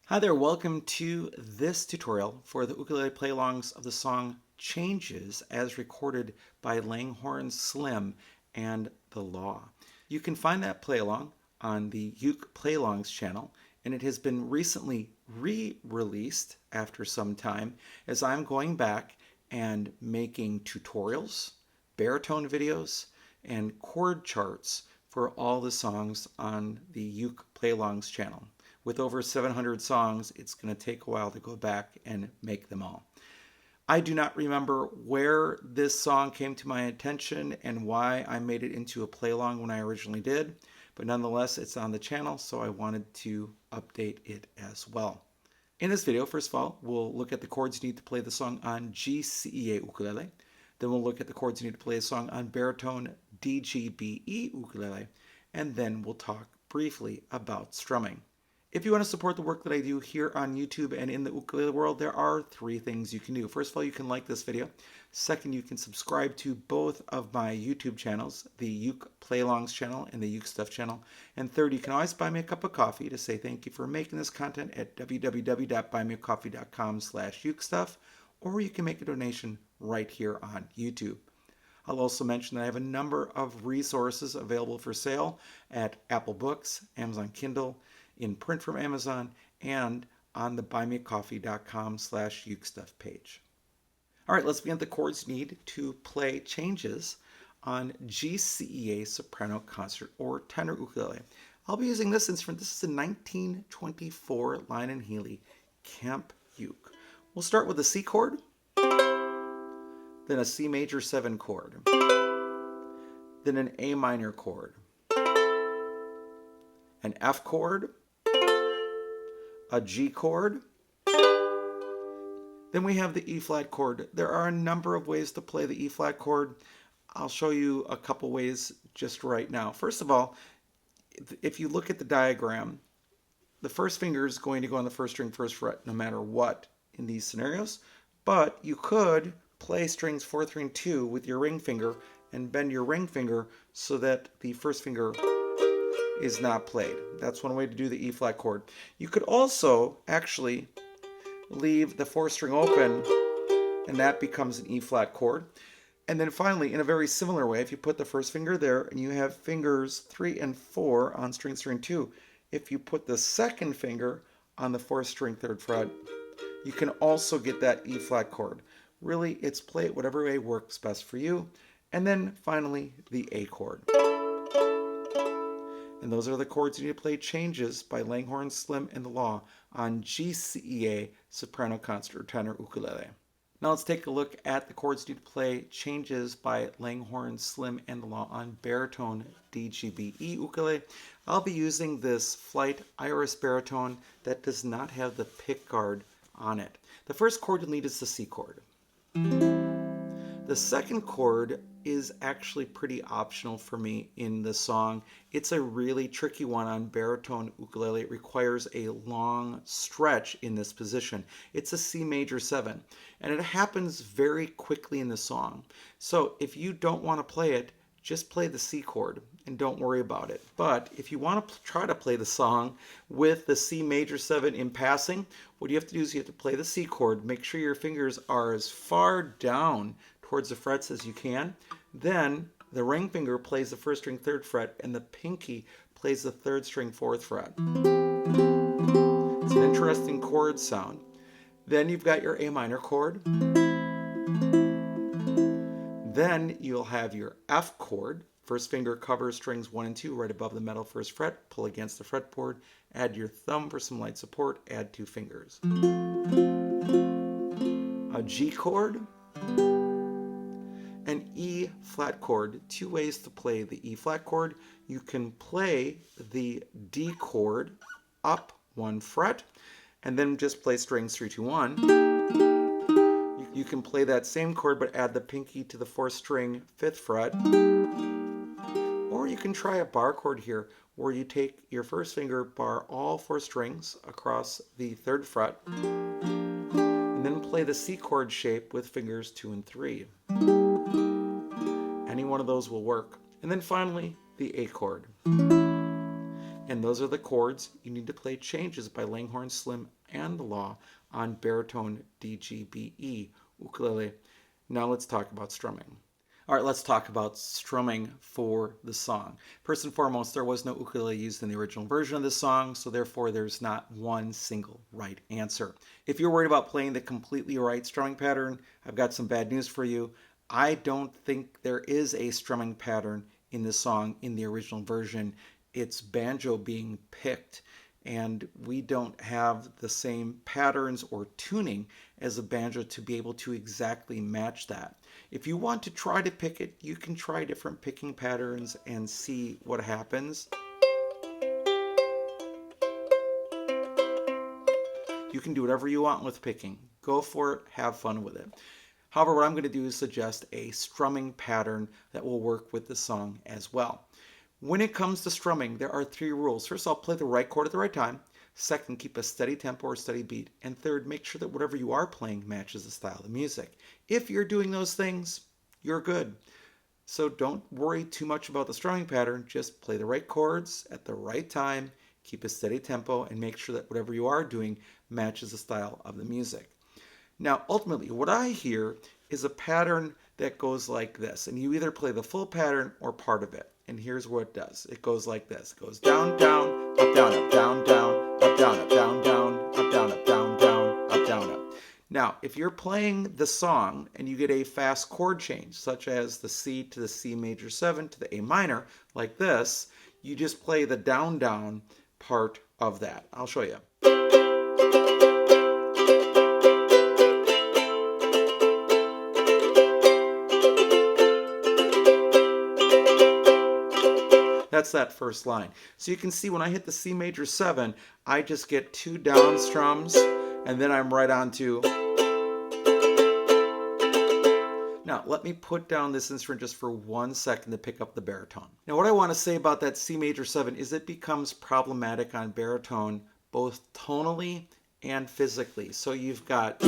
Hi there, welcome to this tutorial for the ukulele play-alongs of the song Changes as recorded by Langhorne Slim and The Law. You can find that play-along on the UkePlayAlongs channel, and it has been recently re-released after some time as I'm going back and making tutorials, baritone videos, and chord charts for all the songs on the UkePlayAlongs channel. With over 700 songs, it's going to take a while to go back and make them all. I do not remember where this song came to my attention and why I made it into a play-along when I originally did, but nonetheless, it's on the channel, so I wanted to update it as well. In this video, first of all, we'll look at the chords you need to play the song on GCEA ukulele. Then we'll look at the chords you need to play a song on baritone DGBE ukulele, and then we'll talk briefly about strumming. If you want to support the work that I do here on YouTube and in the ukulele world, there are three things you can do. First of all, you can like this video. Second, you can subscribe to both of my YouTube channels, the UkePlayAlongs channel and the UkeStuff channel. And third, you can always buy me a cup of coffee to say thank you for making this content at www.buymeacoffee.com/UkeStuff, or you can make a donation right here on YouTube. I'll also mention that I have a number of resources available for sale at Apple Books, Amazon Kindle, in print from Amazon, and on the buymeacoffee.com/UkeStuff page. All right, let's begin with the chords you need to play Changes on GCEA soprano concert or tenor ukulele. I'll be using this instrument. This is a 1924 Lyon & Healy Camp Uke. We'll start with a C chord, then a C major 7 chord, then an A minor chord, an F chord, a G chord, then we have the E flat chord. There are a number of ways to play the E flat chord. I'll show you a couple ways just right now. First of all, if you look at the diagram, the first finger is going to go on the first string, first fret, no matter what in these scenarios, but you could play strings 4, 3, and 2 with your ring finger and bend your ring finger so that the first finger is not played. That's one way to do the E flat chord. You could also actually leave the 4th string open and that becomes an E flat chord. And then finally, in a very similar way, if you put the first finger there and you have fingers 3 and 4 on string 2, if you put the second finger on the 4th string 3rd fret, you can also get that E flat chord. Really, it's play it whatever way works best for you. And then finally, the A chord. And those are the chords you need to play Changes by Langhorne Slim and The Law on GCEA soprano concert or tenor ukulele. Now let's take a look at the chords you need to play Changes by Langhorne Slim and The Law on baritone DGBE ukulele. I'll be using this Flight Iris baritone that does not have the pick guard on it. The first chord you'll need is the C chord. The second chord is actually pretty optional for me in the song. It's a really tricky one on baritone ukulele. It requires a long stretch in this position. It's a C major 7, and it happens very quickly in the song. So if you don't want to play it, just play the C chord and don't worry about it. But if you want to try to play the song with the C major 7 in passing, what you have to do is you have to play the C chord. Make sure your fingers are as far down towards the frets as you can. Then the ring finger plays the 1st string 3rd fret and the pinky plays the 3rd string 4th fret. It's an interesting chord sound. Then you've got your A minor chord. Then you'll have your F chord. First finger covers strings 1 and 2 right above the metal 1st fret. Pull against the fretboard. Add your thumb for some light support. Add 2 fingers. A G chord. An E flat chord. 2 ways to play the E flat chord. You can play the D chord up 1 fret and then just play strings 3, 2, 1. You can play that same chord but add the pinky to the 4th string 5th fret. Or you can try a bar chord here where you take your first finger, bar all 4 strings across the 3rd fret, and then play the C chord shape with fingers 2 and 3. Any one of those will work. And then finally, the A chord. And Again, those are the chords. You need to play Changes by Langhorne Slim and the Law on baritone DGBE ukulele. Now let's talk about strumming. All right, let's talk about strumming for the song. First and foremost, there was no ukulele used in the original version of the song, so therefore there's not one single right answer. If you're worried about playing the completely right strumming pattern, I've got some bad news for you. I don't think there is a strumming pattern in the song in the original version. It's banjo being picked, and we don't have the same patterns or tuning as a banjo to be able to exactly match that. If you want to try to pick it, you can try different picking patterns and see what happens. You can do whatever you want with picking. Go for it, have fun with it. However, what I'm going to do is suggest a strumming pattern that will work with the song as well. When it comes to strumming, there are 3 rules. First, I'll play the right chord at the right time. Second, keep a steady tempo or steady beat. And third, make sure that whatever you are playing matches the style of music. If you're doing those things, you're good. So don't worry too much about the strumming pattern. Just play the right chords at the right time, keep a steady tempo, and make sure that whatever you are doing matches the style of the music. Now, ultimately, what I hear is a pattern that goes like this. And you either play the full pattern or part of it. And here's what it does. It goes like this. It goes down, down, up, down, up, down, down, up, down, up, down, down, up, down, up, down, down, up, down, up. Now, if you're playing the song and you get a fast chord change, such as the C to the C major 7 to the A minor, like this, you just play the down, down part of that. I'll show you. That's that first line. So you can see when I hit the C major 7, I just get 2 down strums, and then I'm right on to. Now, let me put down this instrument just for 1 second to pick up the baritone. Now, what I want to say about that C major 7 is it becomes problematic on baritone, both tonally and physically. So you've got.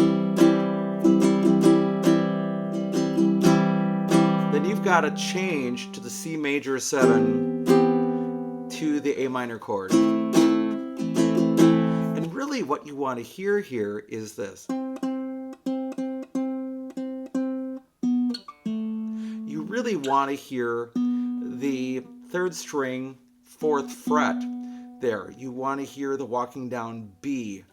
Then you've got to change to the C major 7 to the A minor chord. And really what you want to hear here is this. You really want to hear the 3rd string, 4th fret there. You want to hear the walking down B.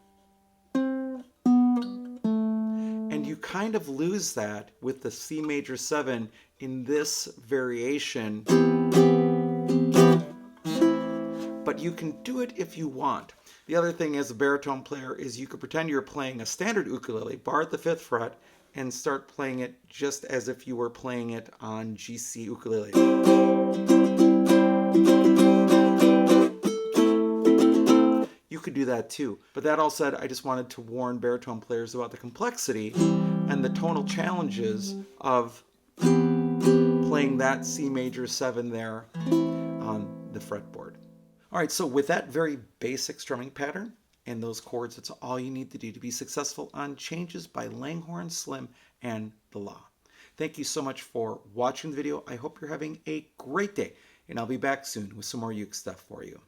And you kind of lose that with the C major 7 in this variation. But you can do it if you want. The other thing as a baritone player is you could pretend you're playing a standard ukulele, bar at the 5th fret, and start playing it just as if you were playing it on GC ukulele. You could do that too. But that all said, I just wanted to warn baritone players about the complexity and the tonal challenges of playing that C major 7 there on the fretboard. All right, so with that very basic strumming pattern and those chords, that's all you need to do to be successful on Changes by Langhorne Slim and the Law. Thank you so much for watching the video. I hope you're having a great day, and I'll be back soon with some more Uke stuff for you.